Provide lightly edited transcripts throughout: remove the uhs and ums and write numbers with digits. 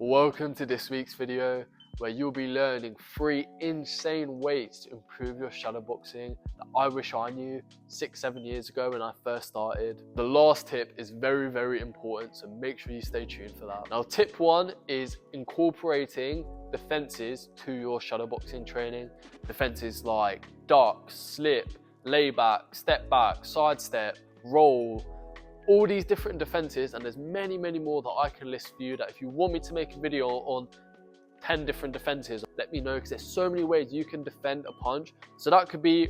Welcome to this week's video where you'll be learning 3 insane ways to improve your shadowboxing that I wish I knew 6-7 years ago when I first started. The last tip is very important, so make sure you stay tuned for that. Now tip 1 is incorporating defenses to your shadowboxing training. Defenses like duck, slip, layback, step back, sidestep, roll, all these different defenses, and there's many more that I can list for you. That if you want me to make a video on 10 different defenses, let me know, because there's so many ways you can defend a punch. So that could be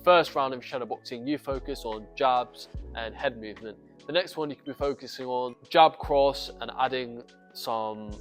first round of shadowboxing, you focus on jabs and head movement. The next one you could be focusing on jab cross and adding some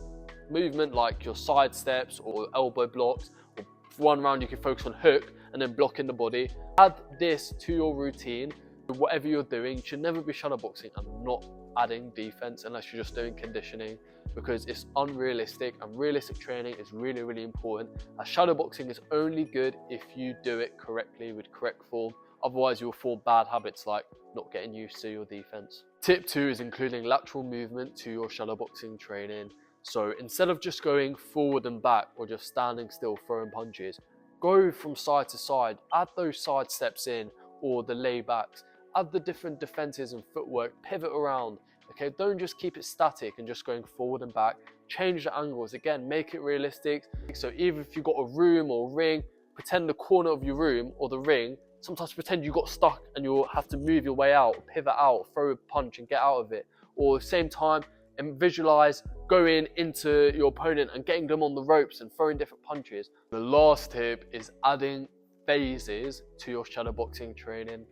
movement like your side steps or elbow blocks. Or one round you can focus on hook and then blocking the body. Add this to your routine. Whatever you're doing, you should never be shadowboxing and not adding defense unless you're just doing conditioning, because it's unrealistic, and realistic training is really important. As shadowboxing is only good if you do it correctly with correct form. Otherwise you'll form bad habits like not getting used to your defense. Tip 2 is including lateral movement to your shadowboxing training. So instead of just going forward and back or just standing still throwing punches, go from side to side. Add those side steps in or the laybacks. Add the different defenses and footwork, pivot around, okay? Don't just keep it static and just going forward and back. Change the angles, again, make it realistic. So even if you've got a room or a ring, pretend the corner of your room or the ring, sometimes pretend you got stuck and you'll have to move your way out, pivot out, throw a punch and get out of it. Or at the same time, and visualize going into your opponent and getting them on the ropes and throwing different punches. The last tip is adding phases to your shadowboxing training.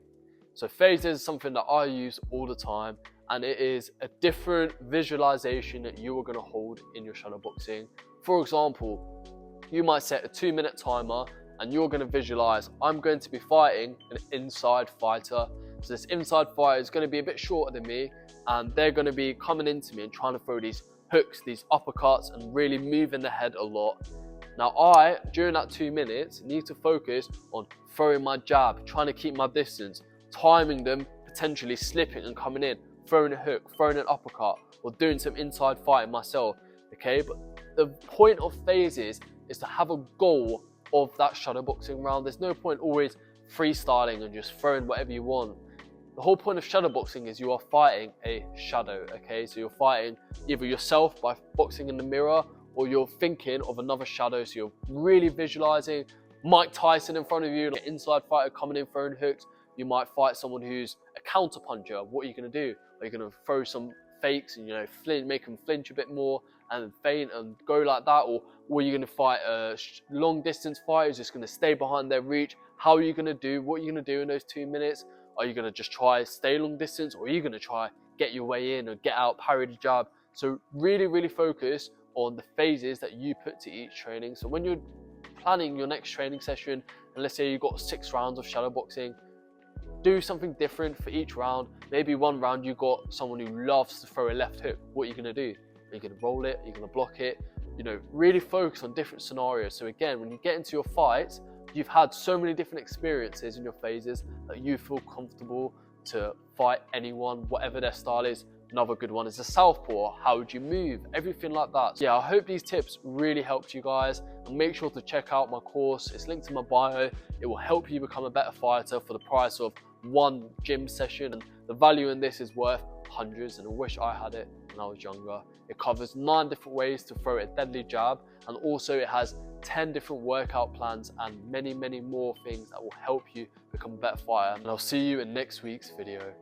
So phases is something that I use all the time, and it is a different visualization that you are going to hold in your shadowboxing. For example, you might set a 2-minute timer and you're going to visualize, I'm going to be fighting an inside fighter. So this inside fighter is going to be a bit shorter than me, and they're going to be coming into me and trying to throw these hooks, these uppercuts, and really moving the head a lot. Now I, during that 2 minutes, need to focus on throwing my jab, trying to keep my distance, timing them, potentially slipping and coming in, throwing a hook, throwing an uppercut, or doing some inside fighting myself, okay? But the point of phases is to have a goal of that shadowboxing round. There's no point always freestyling and just throwing whatever you want. The whole point of shadowboxing is you are fighting a shadow, okay? So you're fighting either yourself by boxing in the mirror, or you're thinking of another shadow, so you're really visualizing Mike Tyson in front of you, like an inside fighter coming in throwing hooks. You might fight someone who's a counter puncher. What are you going to do? Are you going to throw some fakes and, make them flinch a bit more and feint and go like that? Or are you going to fight a long distance fighter who's just going to stay behind their reach? How are you going to do? What are you going to do in those 2 minutes? Are you going to just try stay long distance, or are you going to try get your way in or get out, parry the jab? So really focus on the phases that you put to each training. So when you're planning your next training session, and let's say you've got 6 rounds of shadowboxing, do something different for each round. Maybe one round you got someone who loves to throw a left hook. What are you going to do? Are you going to roll it? Are you going to block it? Really focus on different scenarios. So again, when you get into your fights, you've had so many different experiences in your phases that you feel comfortable to fight anyone, whatever their style is. Another good one is the southpaw. How would you move? Everything like that. So yeah, I hope these tips really helped you guys, and make sure to check out my course. It's linked in my bio. It will help you become a better fighter for the price of 1 gym session, and the value in this is worth hundreds, and I wish I had it when I was younger. It covers 9 different ways to throw a deadly jab, and also it has 10 different workout plans and many more things that will help you become a better fighter. And I'll see you in next week's video.